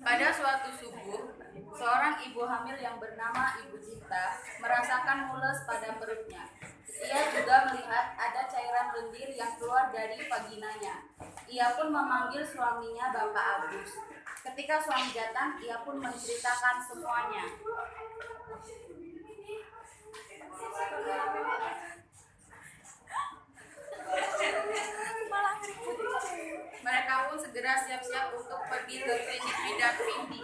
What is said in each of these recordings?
Pada suatu subuh, seorang ibu hamil yang bernama Ibu Cinta merasakan mules pada perutnya. Ia juga melihat ada cairan lendir yang keluar dari vaginanya. Ia pun memanggil suaminya Bapak Agus. Ketika suami datang, ia pun menceritakan semuanya. Mereka pun segera siap-siap untuk pergi ke klinik bidan Vindi.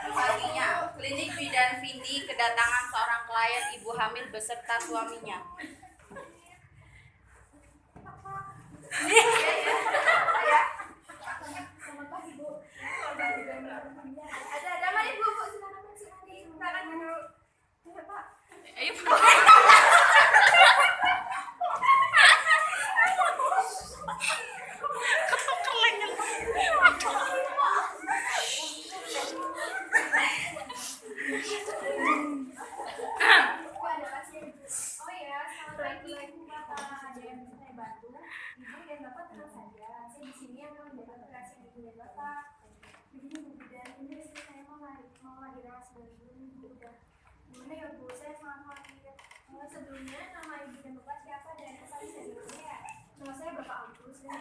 Paginya, klinik bidan Vindi kedatangan seorang klien ibu hamil beserta suaminya. Ada mari Bu, silakan dulu. Ayo, Ada pasien. Oh ya, selamat pagi Bu Bapak. Ada yang bisa saya bantu? Ibu dan Bapak tenang saja. Saya di sini akan mendapat pasien Ibu dan Bapak. Begini Bu Bidan, ini istri saya mau lahiran 9 bulan Bu. Udah gimana ya Bu? Saya sangat khawatir. Sebelumnya nama Ibu dan Bapak siapa dan asal saya dulu ya? Nama saya Bapak Agus dan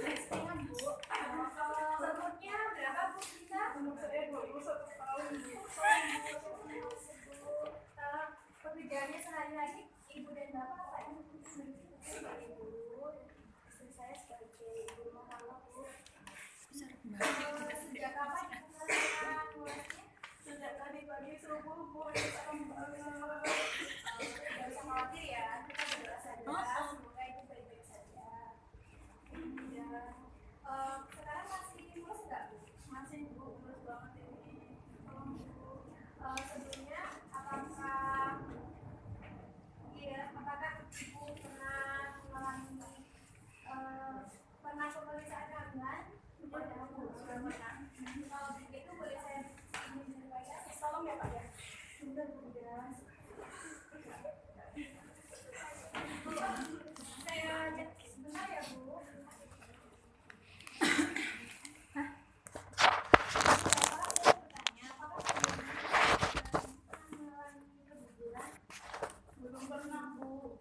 istrinya Bu. Umurnya berapa Bu kita? Umur saya 21 tahun Bu. Pekerjaannya sehari-hari Ibu dan Bapak apa ini? Sebagai guru, istri saya sebagai ibu rumah tangga Bu. Sejak kapan melakukan mulainya? Sejak tadi pagi subuh Bu. Tidak usah khawatir ya, kita berdoa saja. Semoga Ibu baik-baik saja. Dan sekarang masih mulus nggak Bu? Masih Bu, mulus banget ini. Tolong Bu. Sebelumnya apakah Ibu pernah mengalami pemeriksaan kandungan? Sudah Bu, sudah pernah. Kalau begitu boleh saya izin saja? Tolong ya Pak ya. Sudah Bu, jelas. Saya cek sebentar ya Bu. Belum pernah Bu.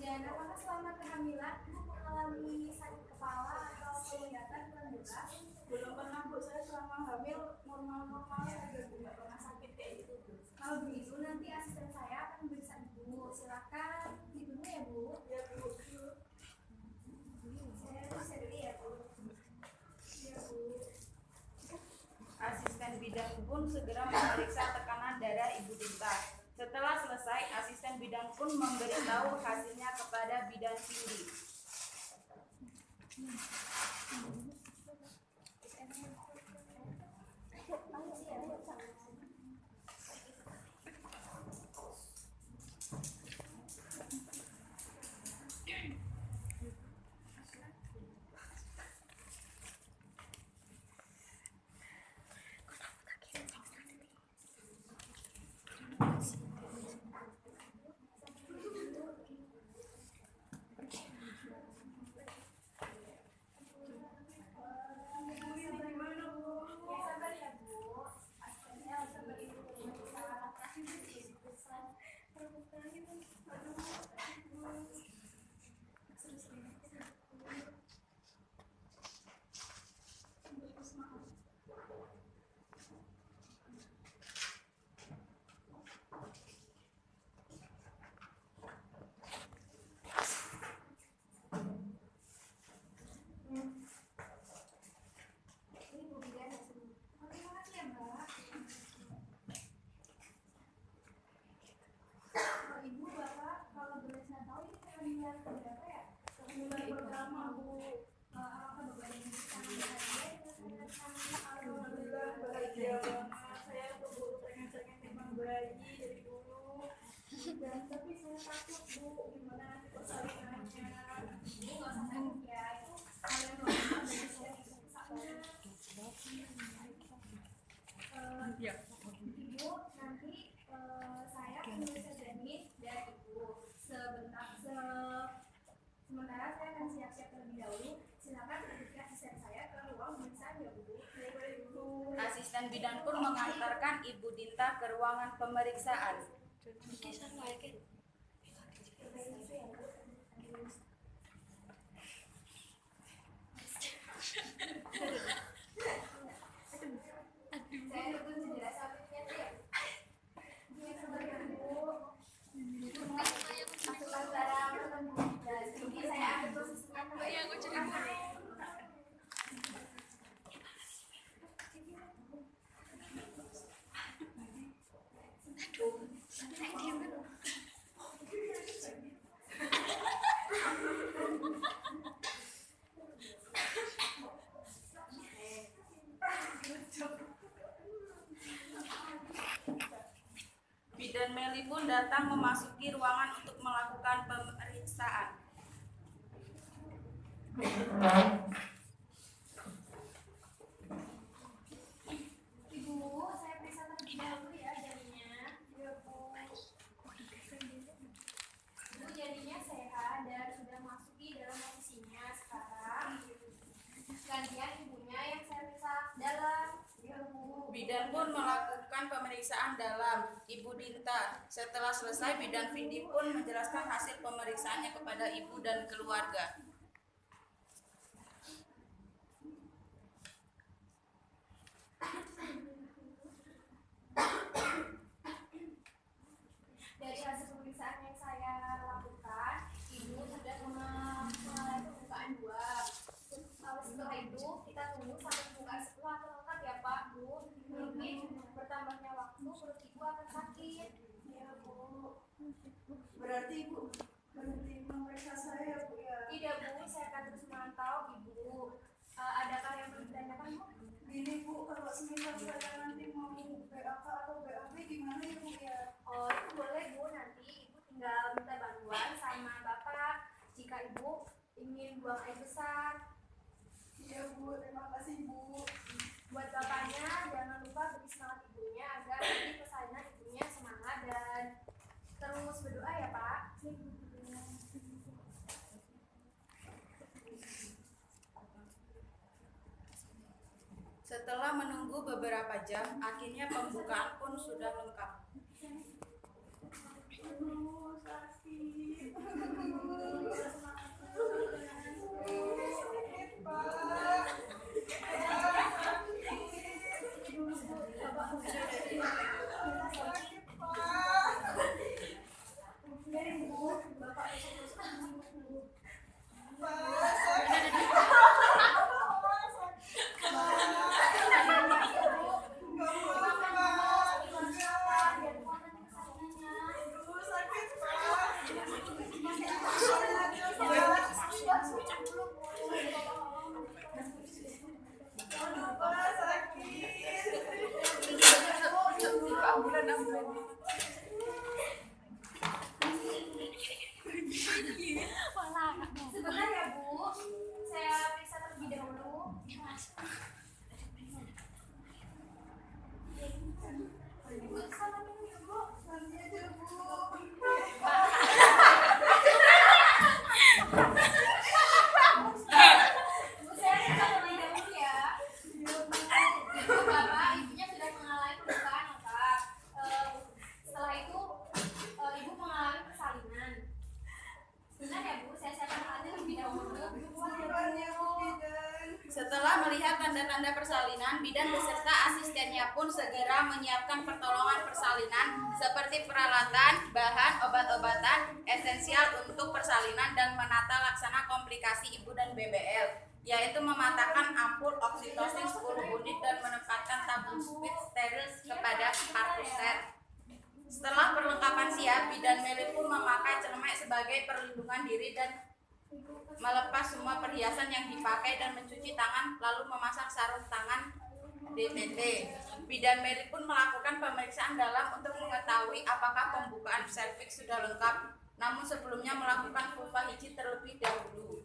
Dan apakah selama kehamilan Ibu mengalami sakit kepala atau penglihatan kurang jelas? Belum pernah Bu, saya selama hamil normal-normal saja Bu, nggak pernah sakit kayak gitu Bu. Kalau begitu nanti asisten saya akan memeriksa Ibu. Silakan ditunggu ya Bu. Ya Bu. Saya dulu ya Bu. Ya Bu. asisten bidan pun segera memeriksa tekanan darah Ibu Cinta. Setelah selesai, asisten bidan pun memberitahu hasilnya kepada bidan Vindi. Ibu, Bapak, kalau boleh saya tahu ini kehamilan keberapa ya? Kehamilan pertama Bu. Apakah Bapak dan Ibu sangat bahagia? Alhamdulillah bahagia banget. Saya tuh Bu pengen memang bayi dari dulu. Dan tapi saya takut Bu, gimana nanti persalinannya? Bu nggak usah takut ya. Itu hal yang normal dari saya bisa-bisanya. Ibu nanti saya menulis janin dari Ibu. Sementara saya akan siap-siap terlebih dahulu. dan bidan pun mengantarkan Ibu Dinta ke ruangan pemeriksaan. Bidan Meli pun datang memasuki ruangan untuk melakukan pemeriksaan. Ibu, saya periksa terlebih dahulu ya jarinya. Ya, Bu. Bu, jarinya sehat dan sudah masuki dalam posisinya sekarang. Gantian ibunya yang saya periksa dalam. Ya, Bu. Bidan pun melakukan pemeriksaan dalam Ibu Dinta. Setelah selesai, Bidan Vindi pun menjelaskan hasil pemeriksaannya kepada ibu dan keluarga. Dari hasil pemeriksaan yang saya lakukan, ibu sudah mengalami pembukaan 2. Setelah itu kita tunggu sampai pembukaan 10 atau lengkap ya Pak, Bu. Mungkin bertambahnya waktu perut ibu akan sakit. Ya Bu. Berarti Ibu berhenti memeriksa saya, Bu ya? Tidak Bu, saya akan terus memantau Ibu. Adakah yang perlu ditanyakan Bu? Gini Bu, kalau semisal saya nanti mau BAK atau BAB gimana ya Bu ya? Oh itu boleh Bu, nanti Ibu tinggal minta bantuan sama Bapak jika Ibu ingin buang air besar. Iya Bu, terima kasih Bu. Buat bapaknya jangan lupa beri semangat ibunya agar nanti persalinan ibunya semangat dan terus berdoa ya Pak. Setelah menunggu beberapa jam, akhirnya pembukaan pun sudah lengkap. Aduh, sakit. Sakit Pak. Sakit Pak. Dari Bu, Bapak terus Pak, sakit. Sebentar ya Bu, saya periksa terlebih dahulu. Bu, sama minum ya Bu. Nanti aja Bu. Bu, saya periksa terlebih dahulu ya. Ibu Bapak, ibunya sudah mengalami pembukaan lengkap. Setelah itu, ibu mengalami persalinan. Benar ya Bu, saya siapkan alatnya terlebih dahulu. Buruan ya Bu Bidan. Setelah melihat tanda-tanda persalinan, bidan beserta asistennya pun segera menyiapkan pertolongan persalinan seperti peralatan, bahan, obat-obatan esensial untuk persalinan dan menata laksana komplikasi ibu dan BBL, yaitu mematahkan ampul oksitosin 10 unit dan menempatkan tabung speed steril kepada partuser. Setelah perlengkapan siap, Bidan Meli pun memakai celemek sebagai perlindungan diri dan melepas semua perhiasan yang dipakai dan mencuci tangan, lalu memasang sarung tangan DTT. Bidan Meli pun melakukan pemeriksaan dalam untuk mengetahui apakah pembukaan serviks sudah lengkap, namun sebelumnya melakukan vulva hiji terlebih dahulu.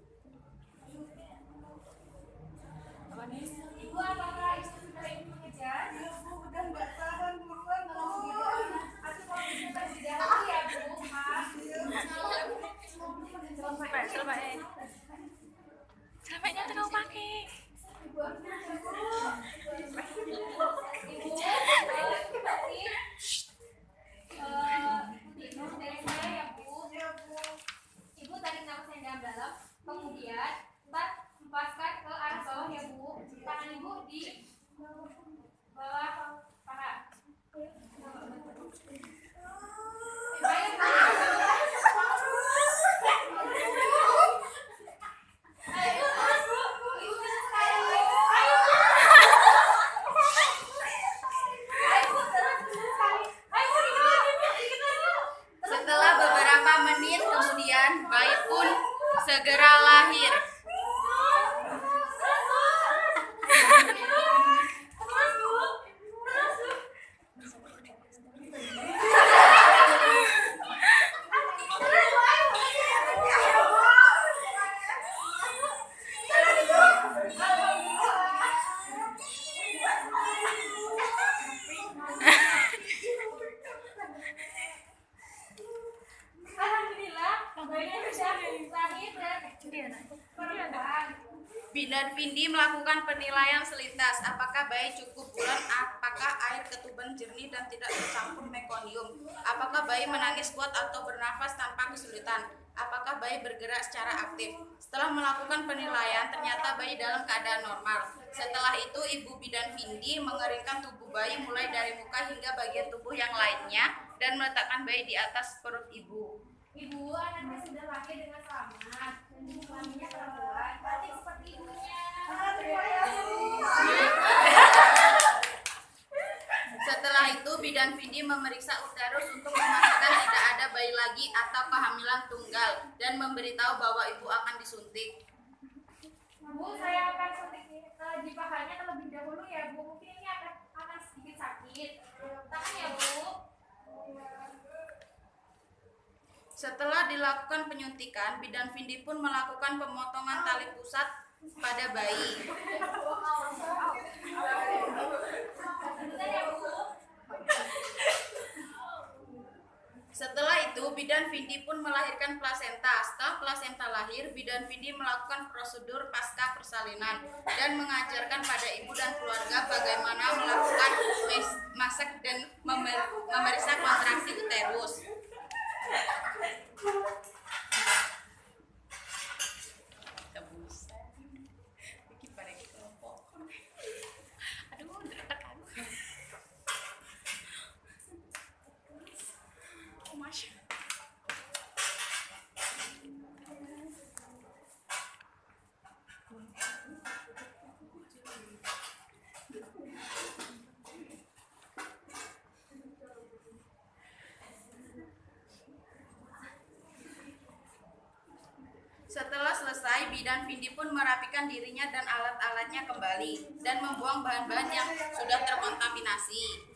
Ibu, apakah ibu sudah ingin mengejar? Ya Bu, udah nggak tahan buruan Bu. Aku mau bisa terlebih dahulu ya Bu, Pak. Selamanya terlalu pakai. Ibu, segera lahir. Alhamdulillah, bayinya sudah lahir dan perempuan. Bidan Vindi melakukan penilaian selintas. Apakah bayi cukup bulan? Apakah air ketuban jernih dan tidak tercampur mekonium? Apakah bayi menangis kuat atau bernafas tanpa kesulitan? Apakah bayi bergerak secara aktif? Setelah melakukan penilaian, ternyata bayi dalam keadaan normal. Setelah itu, Ibu Bidan Vindi mengeringkan tubuh bayi mulai dari muka hingga bagian tubuh yang lainnya dan meletakkan bayi di atas perut ibu. Ibu, anaknya sudah lahir dengan selamat dan kelaminnya perempuan, cantik seperti ibunya. Setelah itu, Bidan Vindi memeriksa uterus untuk memastikan tidak ada bayi lagi atau kehamilan tunggal dan memberitahu bahwa ibu akan disuntik. Bu, saya akan suntik di pahanya terlebih dahulu ya, Bu. Mungkin ini akan sedikit sakit. Tahan ya, Bu. Setelah dilakukan penyuntikan, Bidan Vindi pun melakukan pemotongan tali pusat pada bayi. Sebentar ya, Bu. Setelah itu, Bidan Vindi pun melahirkan plasenta. Setelah plasenta lahir, Bidan Vindi melakukan prosedur pasca persalinan dan mengajarkan pada ibu dan keluarga bagaimana melakukan masak dan memeriksa kontraksi uterus. Setelah selesai, Bidan Vindi pun merapikan dirinya dan alat-alatnya kembali dan membuang bahan-bahan yang sudah terkontaminasi.